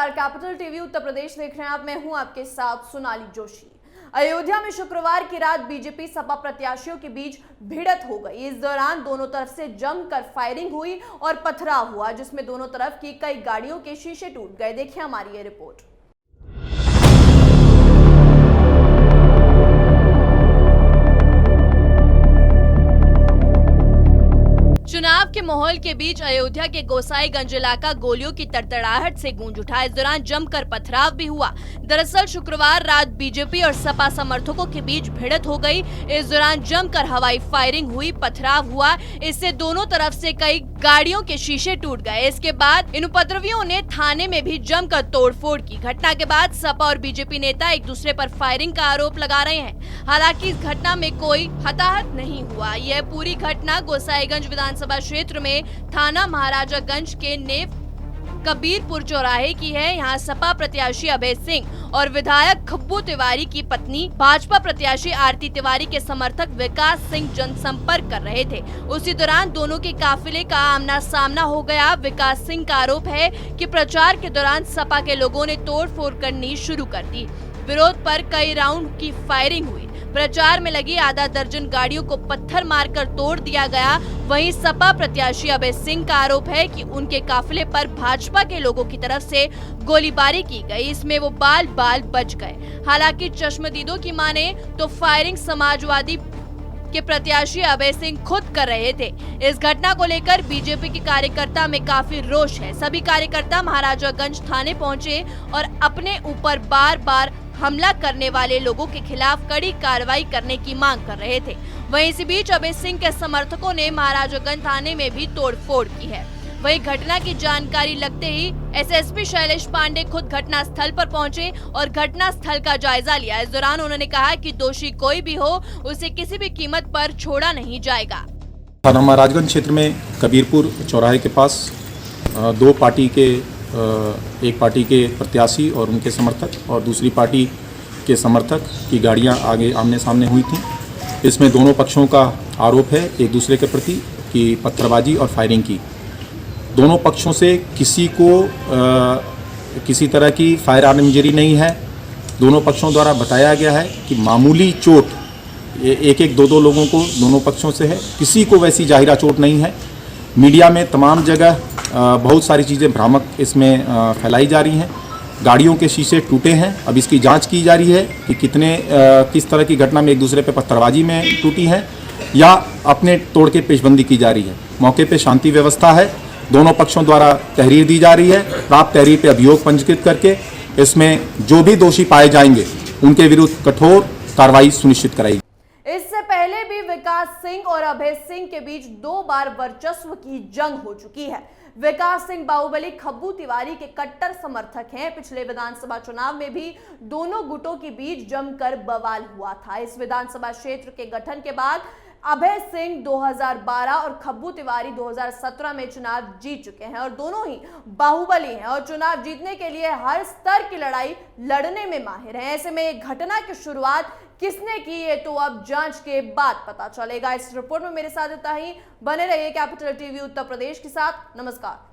नमस्कार, capital TV Uttar Pradesh देख रहे हैं आप। मैं हूं आपके साथ सोनाली जोशी। अयोध्या में शुक्रवार की रात बीजेपी सपा प्रत्याशियों के बीच भिड़ंत हो गई। इस दौरान दोनों तरफ से जमकर फायरिंग हुई और पथराव हुआ, जिसमें दोनों तरफ की कई गाड़ियों के शीशे टूट गए। देखिए हमारी ये रिपोर्ट। चुनाव के माहौल के बीच अयोध्या के गोसाईगंज इलाका गोलियों की तड़तड़ाहट से गूंज उठा। इस दौरान जमकर पथराव भी हुआ। दरअसल शुक्रवार रात बीजेपी और सपा समर्थकों के बीच भिड़ंत हो गई। इस दौरान जमकर हवाई फायरिंग हुई, पथराव हुआ। इससे दोनों तरफ से कई गाड़ियों के शीशे टूट गए। इसके बाद इन उपद्रवियों ने थाने में भी जमकर तोड़फोड़ की। घटना के बाद सपा और बीजेपी नेता एक दूसरे पर फायरिंग का आरोप लगा रहे हैं। हालांकि इस घटना में कोई हताहत नहीं हुआ। यह पूरी घटना गोसाईगंज विधानसभा क्षेत्र में थाना महाराजागंज के नेव कबीरपुर चौराहे की है। यहाँ सपा प्रत्याशी अभय सिंह और विधायक खब्बू तिवारी की पत्नी भाजपा प्रत्याशी आरती तिवारी के समर्थक विकास सिंह जनसंपर्क कर रहे थे। उसी दौरान दोनों के काफिले का आमना सामना हो गया। विकास सिंह का आरोप है कि प्रचार के दौरान सपा के लोगों ने तोड़फोड़ करनी शुरू कर दी। विरोध पर कई राउंड की फायरिंग हुई। प्रचार में लगी आधा दर्जन गाड़ियों को पत्थर मारकर तोड़ दिया गया। वहीं सपा प्रत्याशी अभय सिंह का आरोप है कि उनके काफिले पर भाजपा के लोगों की तरफ से गोलीबारी की गई। इसमें वो बाल बाल बच गए। हालांकि चश्मदीदों की माने तो फायरिंग समाजवादी के प्रत्याशी अभय सिंह खुद कर रहे थे। इस घटना को लेकर बीजेपी के कार्यकर्ता में काफी रोष है। सभी कार्यकर्ता महाराजागंज थाने पहुंचे और अपने ऊपर बार बार हमला करने वाले लोगों के खिलाफ कड़ी कार्रवाई करने की मांग कर रहे थे। वहीं इसी बीच अभय सिंह के समर्थकों ने महाराजागंज थाने में भी तोड़फोड़ की है। वहीं घटना की जानकारी लगते ही एसएसपी शैलेश पांडे खुद घटना स्थल पर पहुंचे और घटना स्थल का जायजा लिया। इस दौरान उन्होंने कहा कि दोषी कोई भी हो, उसे किसी भी कीमत पर छोड़ा नहीं जाएगा। थाना महाराजगंज क्षेत्र में कबीरपुर चौराहे के पास दो पार्टी के एक पार्टी के प्रत्याशी और उनके समर्थक और दूसरी पार्टी के समर्थक की गाड़ियां आगे आमने सामने हुई थी। इसमें दोनों पक्षों का आरोप है एक दूसरे के प्रति कि पत्थरबाजी और फायरिंग की। दोनों पक्षों से किसी को किसी तरह की फायर आर्म इंजरी नहीं है। दोनों पक्षों द्वारा बताया गया है कि मामूली चोट एक एक दो लोगों को दोनों पक्षों से है। किसी को वैसी जाहिरा चोट नहीं है। मीडिया में तमाम जगह बहुत सारी चीज़ें भ्रामक इसमें फैलाई जा रही हैं। गाड़ियों के शीशे टूटे हैं। अब इसकी जांच की जा रही है कि किस तरह की घटना में एक दूसरे पे पत्थरबाजी में टूटी है या अपने तोड़ के पेशबंदी की जा रही है। मौके पे शांति व्यवस्था है। दोनों पक्षों द्वारा तहरीर दी जा रही है। प्राप्त तहरीर पे अभियोग पंजीकृत करके इसमें जो भी दोषी पाए जाएंगे उनके विरुद्ध कठोर कार्रवाई सुनिश्चित कराई। इससे पहले भी विकास सिंह और अभय सिंह के बीच 2 बार वर्चस्व की जंग हो चुकी है। विकास सिंह बाहुबली खब्बू तिवारी के कट्टर समर्थक हैं। पिछले विधानसभा चुनाव में भी दोनों गुटों के बीच जमकर बवाल हुआ था। इस विधानसभा क्षेत्र के गठन के बाद अभय सिंह 2012 और खब्बू तिवारी 2017 में चुनाव जीत चुके हैं और दोनों ही बाहुबली हैं और चुनाव जीतने के लिए हर स्तर की लड़ाई लड़ने में माहिर हैं। ऐसे में एक घटना की शुरुआत किसने की, ये तो अब जांच के बाद पता चलेगा। इस रिपोर्ट में मेरे साथ इतना ही। बने रहिए कैपिटल टीवी उत्तर प्रदेश के साथ। नमस्कार।